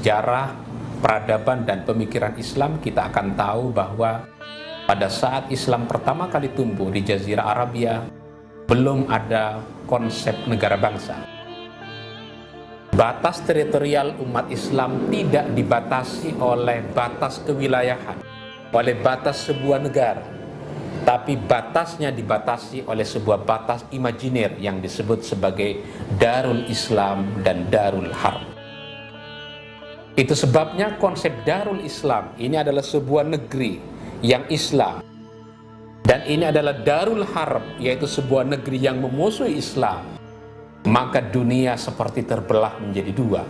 sejarah, peradaban, dan pemikiran Islam, kita akan tahu bahwa pada saat Islam pertama kali tumbuh di Jazirah Arabia, belum ada konsep negara bangsa. Batas teritorial umat Islam tidak dibatasi oleh batas kewilayahan, oleh batas sebuah negara, tapi batasnya dibatasi oleh sebuah batas imajiner yang disebut sebagai Darul Islam dan Darul Harb. Itu sebabnya konsep Darul Islam ini adalah sebuah negeri yang Islam, dan ini adalah Darul Harb, yaitu sebuah negeri yang memusuhi Islam. Maka dunia seperti terbelah menjadi dua,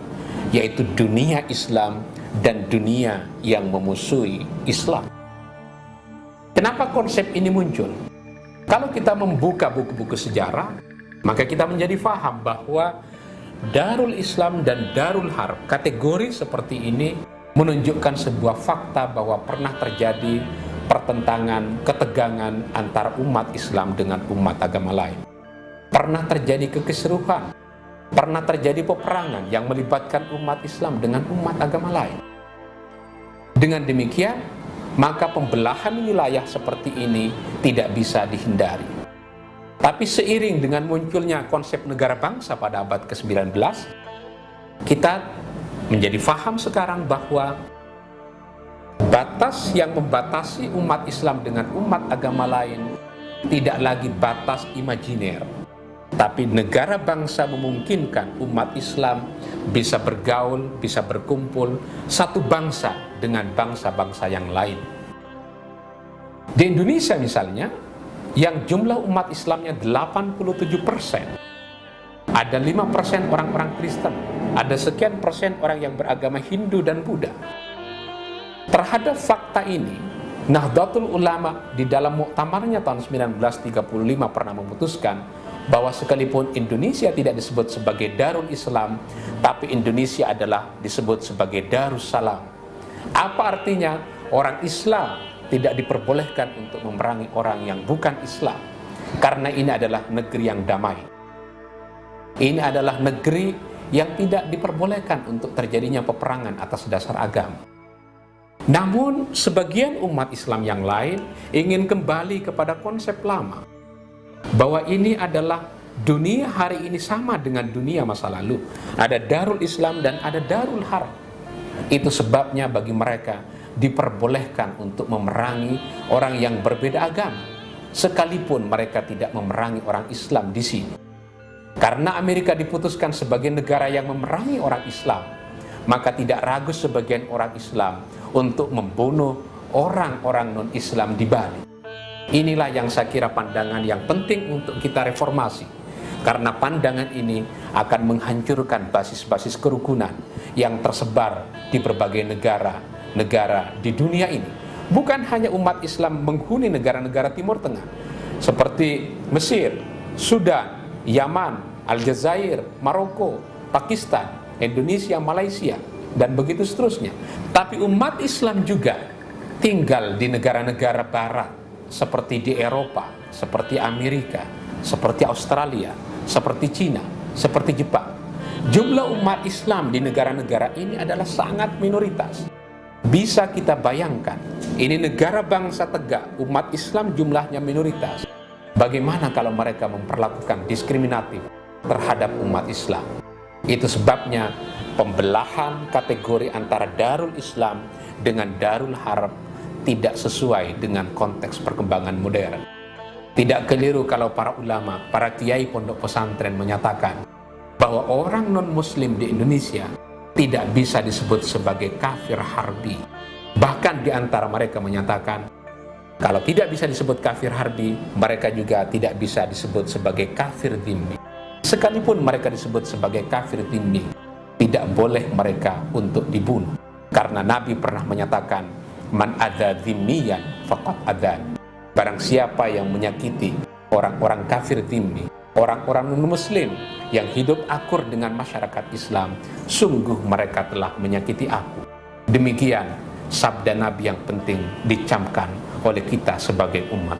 yaitu dunia Islam dan dunia yang memusuhi Islam. Kenapa konsep ini muncul? Kalau kita membuka buku-buku sejarah, maka kita menjadi faham bahwa Darul Islam dan Darul Harb, kategori seperti ini menunjukkan sebuah fakta bahwa pernah terjadi pertentangan, ketegangan antara umat Islam dengan umat agama lain. Pernah terjadi kekisruhan, pernah terjadi peperangan yang melibatkan umat Islam dengan umat agama lain. Dengan demikian, maka pembelahan wilayah seperti ini tidak bisa dihindari. Tapi seiring dengan munculnya konsep negara bangsa pada abad ke-19, kita menjadi faham sekarang bahwa batas yang membatasi umat Islam dengan umat agama lain tidak lagi batas imajiner, tapi negara bangsa memungkinkan umat Islam bisa bergaul, bisa berkumpul satu bangsa dengan bangsa-bangsa yang lain. Di Indonesia misalnya, yang jumlah umat Islamnya 87%, ada 5% orang-orang Kristen, ada sekian persen orang yang beragama Hindu dan Buddha. Terhadap fakta ini, Nahdlatul Ulama di dalam muktamarnya tahun 1935 pernah memutuskan bahwa sekalipun Indonesia tidak disebut sebagai Darul Islam, tapi Indonesia adalah disebut sebagai Darussalam. Apa artinya? Orang Islam tidak diperbolehkan untuk memerangi orang yang bukan Islam, karena ini adalah negeri yang damai. Ini adalah negeri yang tidak diperbolehkan untuk terjadinya peperangan atas dasar agama. Namun sebagian umat Islam yang lain ingin kembali kepada konsep lama, bahwa ini adalah dunia hari ini sama dengan dunia masa lalu. Ada Darul Islam dan ada Darul Harb. Itu sebabnya bagi mereka diperbolehkan untuk memerangi orang yang berbeda agama, sekalipun mereka tidak memerangi orang Islam di sini. Karena Amerika diputuskan sebagai negara yang memerangi orang Islam, maka tidak ragu sebagian orang Islam untuk membunuh orang-orang non-Islam di Bali. Inilah yang saya kira pandangan yang penting untuk kita reformasi, karena pandangan ini akan menghancurkan basis-basis kerukunan yang tersebar di berbagai negara di dunia ini. Bukan hanya umat Islam menghuni negara-negara Timur Tengah seperti Mesir, Sudan, Yaman, Aljazair, Maroko, Pakistan, Indonesia, Malaysia, dan begitu seterusnya. Tapi umat Islam juga tinggal di negara-negara barat, seperti di Eropa, seperti Amerika, seperti Australia, seperti Cina, seperti Jepang. Jumlah umat Islam di negara-negara ini adalah sangat minoritas. Bisa kita bayangkan, ini negara bangsa tegak, umat Islam jumlahnya minoritas. Bagaimana kalau mereka memperlakukan diskriminatif terhadap umat Islam? Itu sebabnya pembelahan kategori antara Darul Islam dengan Darul Harb tidak sesuai dengan konteks perkembangan modern. Tidak keliru kalau para ulama, para kiai pondok pesantren menyatakan bahwa orang non-muslim di Indonesia tidak bisa disebut sebagai kafir harbi. Bahkan di antara mereka menyatakan kalau tidak bisa disebut kafir harbi, mereka juga tidak bisa disebut sebagai kafir dhimmi. Sekalipun mereka disebut sebagai kafir dhimmi, tidak boleh mereka untuk dibunuh, karena Nabi pernah menyatakan, man adza dhimmiyan faqad adan. Barang siapa yang menyakiti orang-orang kafir dhimmi, orang-orang non-muslim yang hidup akur dengan masyarakat Islam, sungguh mereka telah menyakiti aku. Demikian sabda Nabi yang penting dicamkan oleh kita sebagai umat